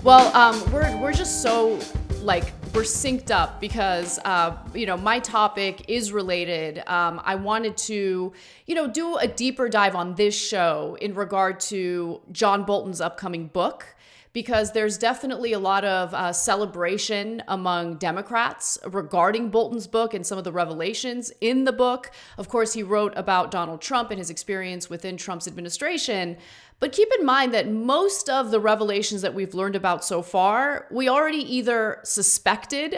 Well, we're just so we're synced up because my topic is related. I wanted to do a deeper dive on this show in regard to John Bolton's upcoming book, because there's definitely a lot of celebration among Democrats regarding Bolton's book and some of the revelations in the book. Of course, he wrote about Donald Trump and his experience within Trump's administration. But keep in mind that most of the revelations that we've learned about so far, we already either suspected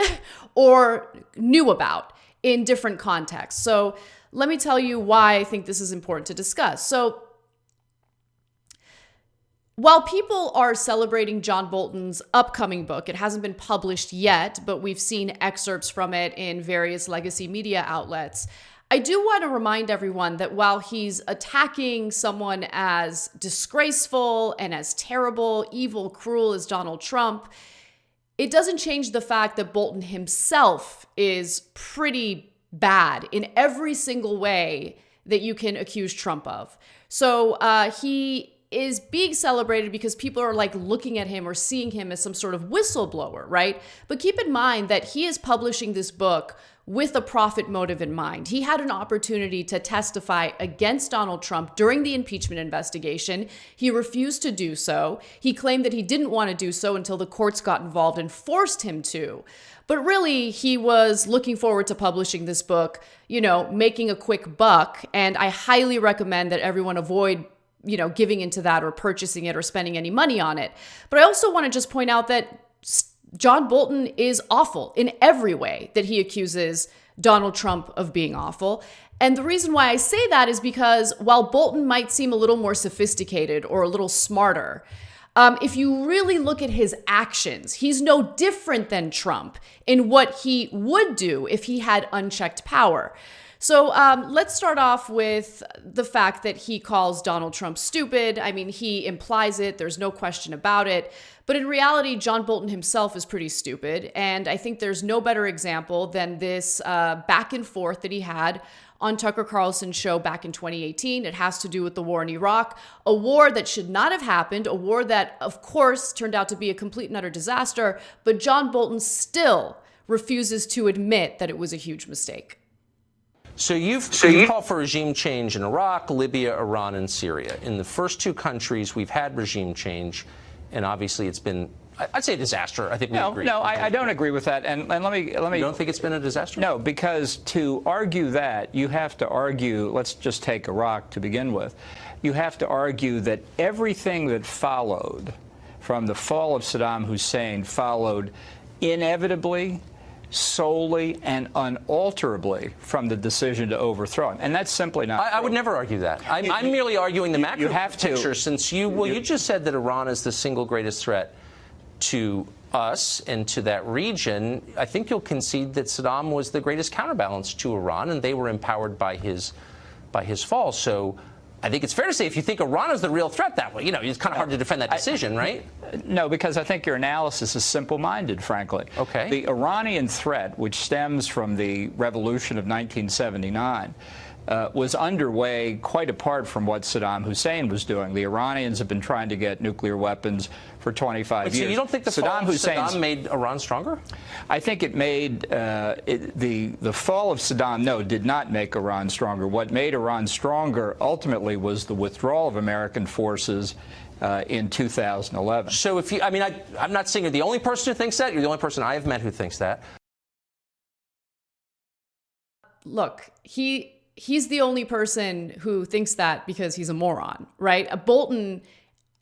or knew about in different contexts. So let me tell you why I think this is important to discuss. So while people are celebrating John Bolton's upcoming book, it hasn't been published yet, but we've seen excerpts from it in various legacy media outlets. I do want to remind everyone that while he's attacking someone as disgraceful and as terrible, evil, cruel as Donald Trump, it doesn't change the fact that Bolton himself is pretty bad in every single way that you can accuse Trump of. So he is being celebrated because people are looking at him or seeing him as some sort of whistleblower, right? But keep in mind that he is publishing this book with a profit motive in mind. He had an opportunity to testify against Donald Trump during the impeachment investigation. He refused to do so. He claimed that he didn't want to do so until the courts got involved and forced him to. But really, he was looking forward to publishing this book, making a quick buck. And I highly recommend that everyone avoid giving into that or purchasing it or spending any money on it. But I also want to just point out that John Bolton is awful in every way that he accuses Donald Trump of being awful. And the reason why I say that is because while Bolton might seem a little more sophisticated or a little smarter, if you really look at his actions, he's no different than Trump in what he would do if he had unchecked power. So let's start off with the fact that he calls Donald Trump stupid. I mean, he implies it. There's no question about it. But in reality, John Bolton himself is pretty stupid. And I think there's no better example than this back and forth that he had on Tucker Carlson's show back in 2018. It has to do with the war in Iraq, a war that should not have happened, a war that, of course, turned out to be a complete and utter disaster. But John Bolton still refuses to admit that it was a huge mistake. So you call for regime change in Iraq, Libya, Iran, and Syria. In the first two countries, we've had regime change, and obviously it's been, I'd say, a disaster. I think we agree. No, I don't agree with that. And let me. You don't think it's been a disaster? No, because to argue that, you have to argue. Let's just take Iraq to begin with. You have to argue that everything that followed from the fall of Saddam Hussein followed inevitably, solely and unalterably from the decision to overthrow him. And that's simply not I would never argue that. I'm merely arguing the macro picture, since you just said that Iran is the single greatest threat to us and to that region. I think you'll concede that Saddam was the greatest counterbalance to Iran, and they were empowered by his fall. So I think it's fair to say if you think Iran is the real threat that way, it's kind of hard to defend that decision, right? No, because I think your analysis is simple-minded, frankly. Okay. The Iranian threat, which stems from the revolution of 1979, was underway quite apart from what Saddam Hussein was doing. The Iranians have been trying to get nuclear weapons for 25 years. So you don't think the fall of Saddam made Iran stronger? I think it made the fall of Saddam, did not make Iran stronger. What made Iran stronger ultimately was the withdrawal of American forces in 2011. So if I'm not saying you're the only person who thinks that. You're the only person I have met who thinks that. Look, he's the only person who thinks that because he's a moron, right? Bolton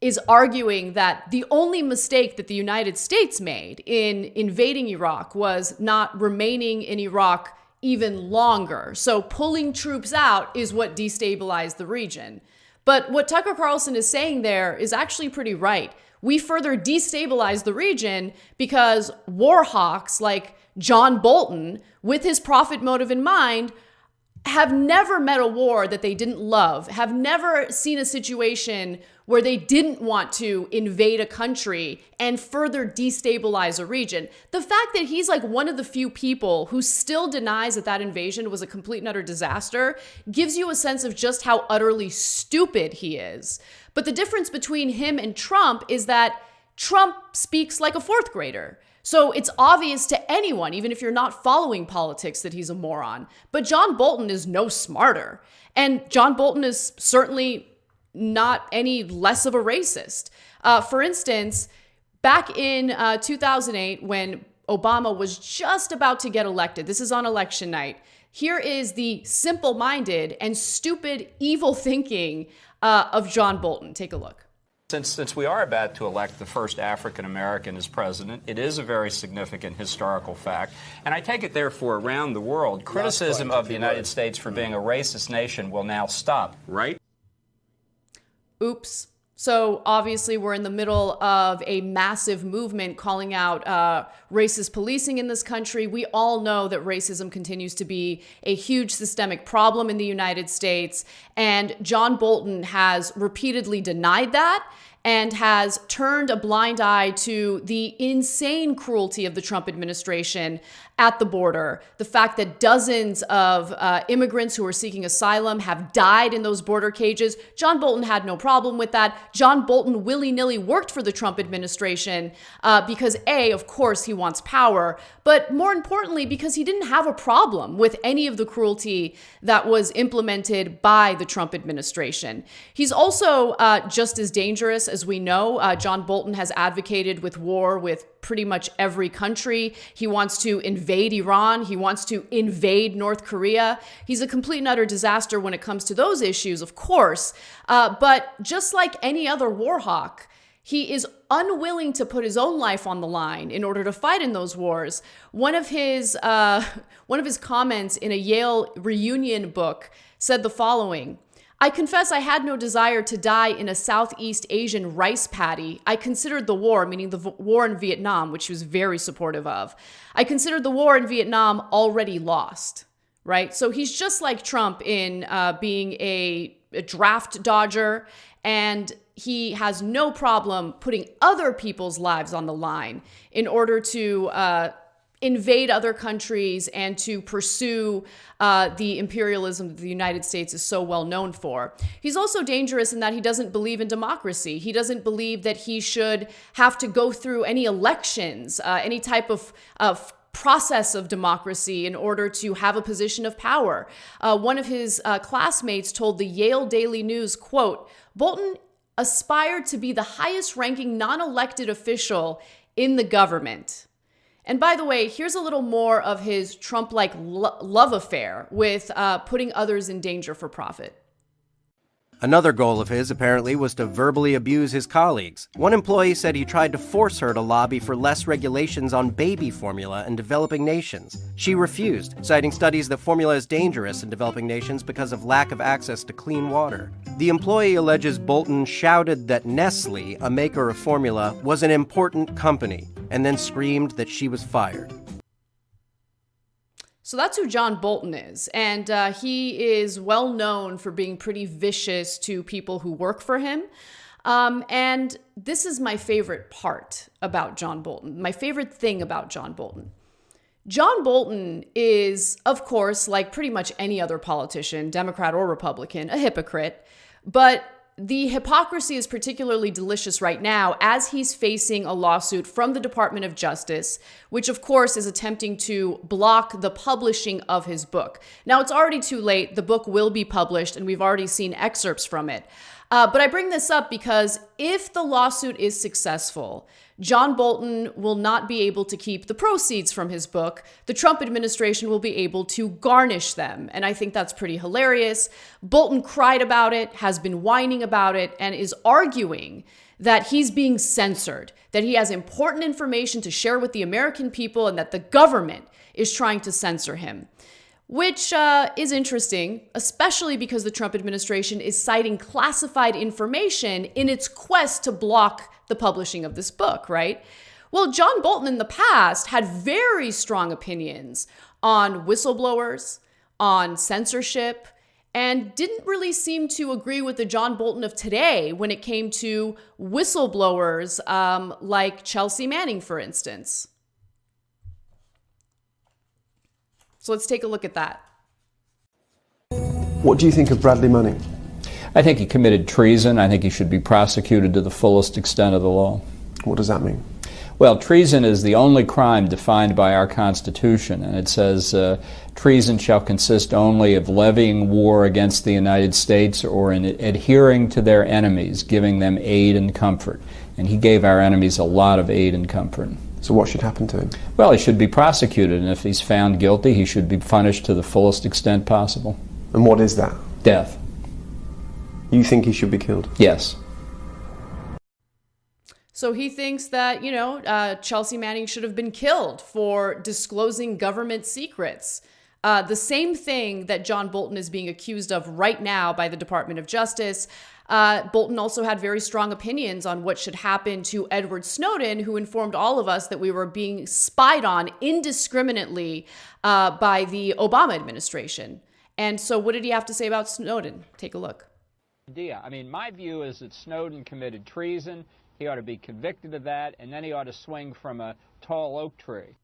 is arguing that the only mistake that the United States made in invading Iraq was not remaining in Iraq even longer. So pulling troops out is what destabilized the region. But what Tucker Carlson is saying there is actually pretty right. We further destabilized the region because war hawks like John Bolton, with his profit motive in mind, have never met a war that they didn't love, have never seen a situation where they didn't want to invade a country and further destabilize a region. The fact that he's one of the few people who still denies that invasion was a complete and utter disaster gives you a sense of just how utterly stupid he is. But the difference between him and Trump is that Trump speaks like a fourth grader. So it's obvious to anyone, even if you're not following politics, that he's a moron. But John Bolton is no smarter. And John Bolton is certainly not any less of a racist. For instance, back in 2008, when Obama was just about to get elected, this is on election night, here is the simple-minded and stupid, evil thinking of John Bolton. Take a look. Since we are about to elect the first African-American as president, it is a very significant historical fact. And I take it, therefore, around the world, criticism of the United States for being a racist nation will now stop, right? Oops. So obviously we're in the middle of a massive movement calling out racist policing in this country. We all know that racism continues to be a huge systemic problem in the United States. And John Bolton has repeatedly denied that and has turned a blind eye to the insane cruelty of the Trump administration at the border. The fact that dozens of immigrants who are seeking asylum have died in those border cages. John Bolton had no problem with that. John Bolton willy-nilly worked for the Trump administration because A, of course, he wants power, but more importantly, because he didn't have a problem with any of the cruelty that was implemented by the Trump administration. He's also just as dangerous as we know. John Bolton has advocated with war with pretty much every country. He wants to invade Iran. He wants to invade North Korea. He's a complete and utter disaster when it comes to those issues, of course. But just like any other war hawk, he is unwilling to put his own life on the line in order to fight in those wars. One of his comments in a Yale reunion book said the following: I confess I had no desire to die in a Southeast Asian rice paddy. I considered the war, meaning the war in Vietnam, which he was very supportive of. I considered the war in Vietnam already lost, right? So he's just like Trump in being a draft dodger, and he has no problem putting other people's lives on the line in order to invade other countries and to pursue the imperialism that the United States is so well known for. He's also dangerous in that he doesn't believe in democracy. He doesn't believe that he should have to go through any elections, any type of process of democracy in order to have a position of power. One of his classmates told the Yale Daily News, quote, Bolton aspired to be the highest ranking non-elected official in the government. And by the way, here's a little more of his Trump-like love affair with putting others in danger for profit. Another goal of his, apparently, was to verbally abuse his colleagues. One employee said he tried to force her to lobby for less regulations on baby formula in developing nations. She refused, citing studies that formula is dangerous in developing nations because of lack of access to clean water. The employee alleges Bolton shouted that Nestle, a maker of formula, was an important company, and then screamed that she was fired. So that's who John Bolton is. And he is well known for being pretty vicious to people who work for him. And this is my favorite part about John Bolton, my favorite thing about John Bolton. John Bolton is, of course, like pretty much any other politician, Democrat or Republican, a hypocrite. But the hypocrisy is particularly delicious right now as he's facing a lawsuit from the Department of Justice, which of course is attempting to block the publishing of his book. Now, it's already too late. The book will be published and we've already seen excerpts from it. But I bring this up because if the lawsuit is successful, John Bolton will not be able to keep the proceeds from his book. The Trump administration will be able to garnish them. And I think that's pretty hilarious. Bolton cried about it, has been whining about it, and is arguing that he's being censored, that he has important information to share with the American people, and that the government is trying to censor him. Which is interesting, especially because the Trump administration is citing classified information in its quest to block the publishing of this book, right? Well, John Bolton in the past had very strong opinions on whistleblowers, on censorship, and didn't really seem to agree with the John Bolton of today when it came to whistleblowers like Chelsea Manning, for instance. So let's take a look at that. What do you think of Bradley Manning? I think he committed treason. I think he should be prosecuted to the fullest extent of the law. What does that mean? Well, treason is the only crime defined by our Constitution, and it says treason shall consist only of levying war against the United States or in adhering to their enemies, giving them aid and comfort. And he gave our enemies a lot of aid and comfort. So what should happen to him? Well, he should be prosecuted, and if he's found guilty, he should be punished to the fullest extent possible. And what is that? Death. You think he should be killed? Yes. So he thinks that, Chelsea Manning should have been killed for disclosing government secrets. The same thing that John Bolton is being accused of right now by the Department of Justice. Bolton also had very strong opinions on what should happen to Edward Snowden, who informed all of us that we were being spied on indiscriminately by the Obama administration. And so what did he have to say about Snowden? Take a look. I mean, my view is that Snowden committed treason. He ought to be convicted of that, and then he ought to swing from a tall oak tree.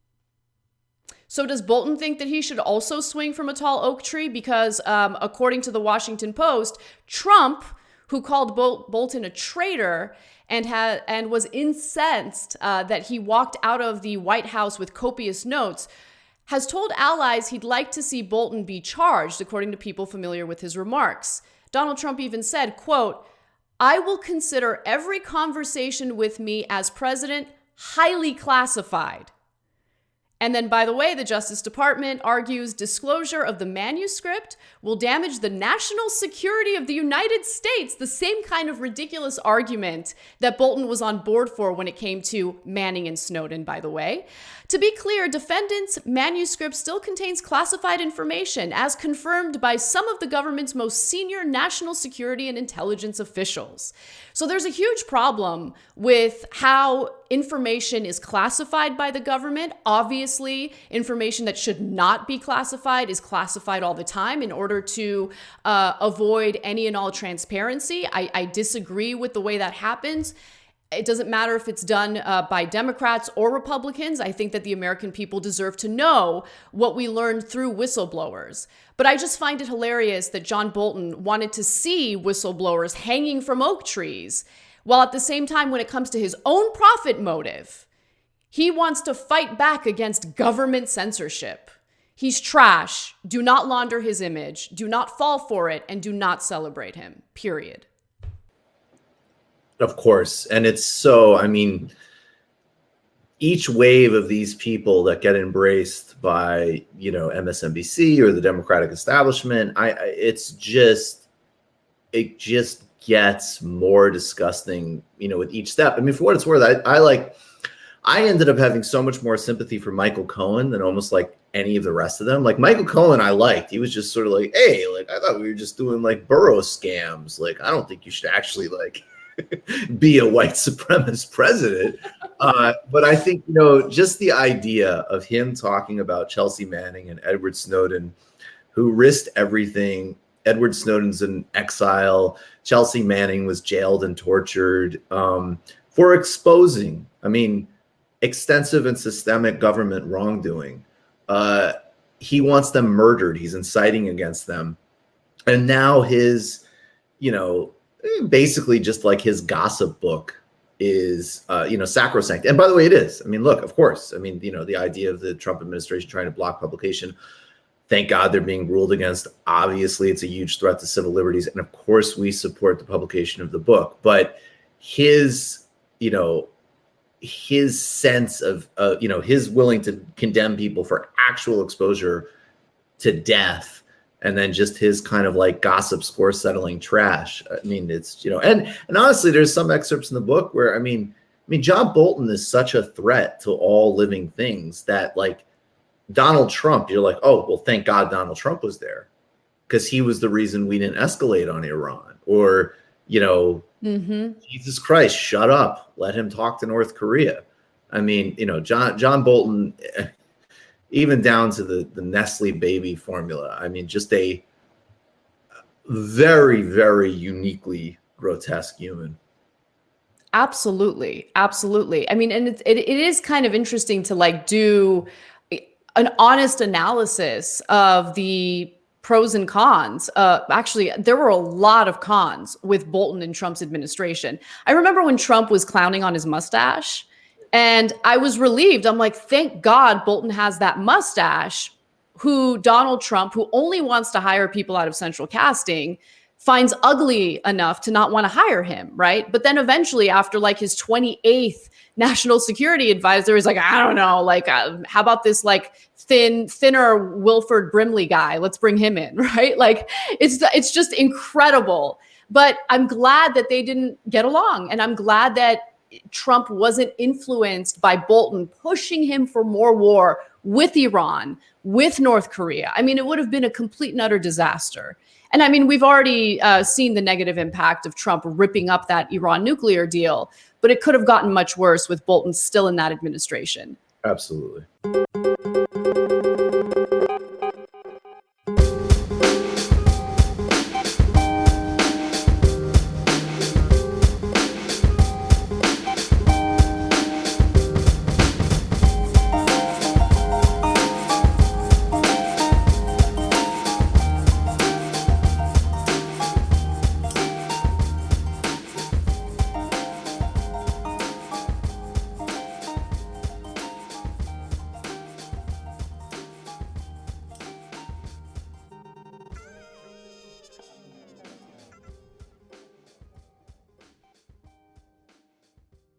So does Bolton think that he should also swing from a tall oak tree? Because according to the Washington Post, Trump, who called Bolton a traitor and was incensed that he walked out of the White House with copious notes, has told allies he'd like to see Bolton be charged, according to people familiar with his remarks. Donald Trump even said, quote, "I will consider every conversation with me as president highly classified." And then, by the way, the Justice Department argues disclosure of the manuscript will damage the national security of the United States, the same kind of ridiculous argument that Bolton was on board for when it came to Manning and Snowden, by the way. To be clear, defendant's manuscript still contains classified information, as confirmed by some of the government's most senior national security and intelligence officials. So there's a huge problem with how information is classified by the government. Obviously, information that should not be classified is classified all the time in order to avoid any and all transparency. I disagree with the way that happens. It doesn't matter if it's done by Democrats or Republicans. I think that the American people deserve to know what we learned through whistleblowers. But I just find it hilarious that John Bolton wanted to see whistleblowers hanging from oak trees, while at the same time, when it comes to his own profit motive, he wants to fight back against government censorship. He's trash. Do not launder his image. Do not fall for it, and do not celebrate him, period. Of course. And it's so, I mean, each wave of these people that get embraced by, MSNBC or the Democratic establishment, it just gets more disgusting, with each step. I mean, for what it's worth, I ended up having so much more sympathy for Michael Cohen than almost like any of the rest of them. Like Michael Cohen, I liked. He was just sort of like, hey, I thought we were just doing like Burrow scams. I don't think you should actually be a white supremacist president. But I think, just the idea of him talking about Chelsea Manning and Edward Snowden, who risked everything. Edward Snowden's in exile. Chelsea Manning was jailed and tortured for exposing, extensive and systemic government wrongdoing. He wants them murdered. He's inciting against them. And now his, basically just like his gossip book is, sacrosanct. And by the way, it is. Look, of course, the idea of the Trump administration trying to block publication, thank God they're being ruled against. Obviously, it's a huge threat to civil liberties. And of course, we support the publication of the book. But his sense of, his willing to condemn people for actual exposure to death, and then just his kind of gossip score settling trash. It's, and honestly, there's some excerpts in the book where, John Bolton is such a threat to all living things that Donald Trump, you're like, oh, well, thank God Donald Trump was there because he was the reason we didn't escalate on Iran. Or, Jesus Christ, shut up. Let him talk to North Korea. John Bolton, even down to the Nestle baby formula. Just a very, very uniquely grotesque human. Absolutely. Absolutely. And it is kind of interesting to do an honest analysis of the pros and cons. Actually, there were a lot of cons with Bolton in Trump's administration. I remember when Trump was clowning on his mustache, and I was relieved. I'm like, thank God Bolton has that mustache, who Donald Trump, who only wants to hire people out of central casting, finds ugly enough to not want to hire him, right? But then eventually, after like his 28th national security advisor is like, I don't know, like, how about this like thinner Wilford Brimley guy? Let's bring him in, right? Like, it's just incredible. But I'm glad that they didn't get along, and I'm glad that Trump wasn't influenced by Bolton pushing him for more war with Iran, with North Korea. I mean, it would have been a complete and utter disaster. And I mean, we've already seen the negative impact of Trump ripping up that Iran nuclear deal, but it could have gotten much worse with Bolton still in that administration. Absolutely.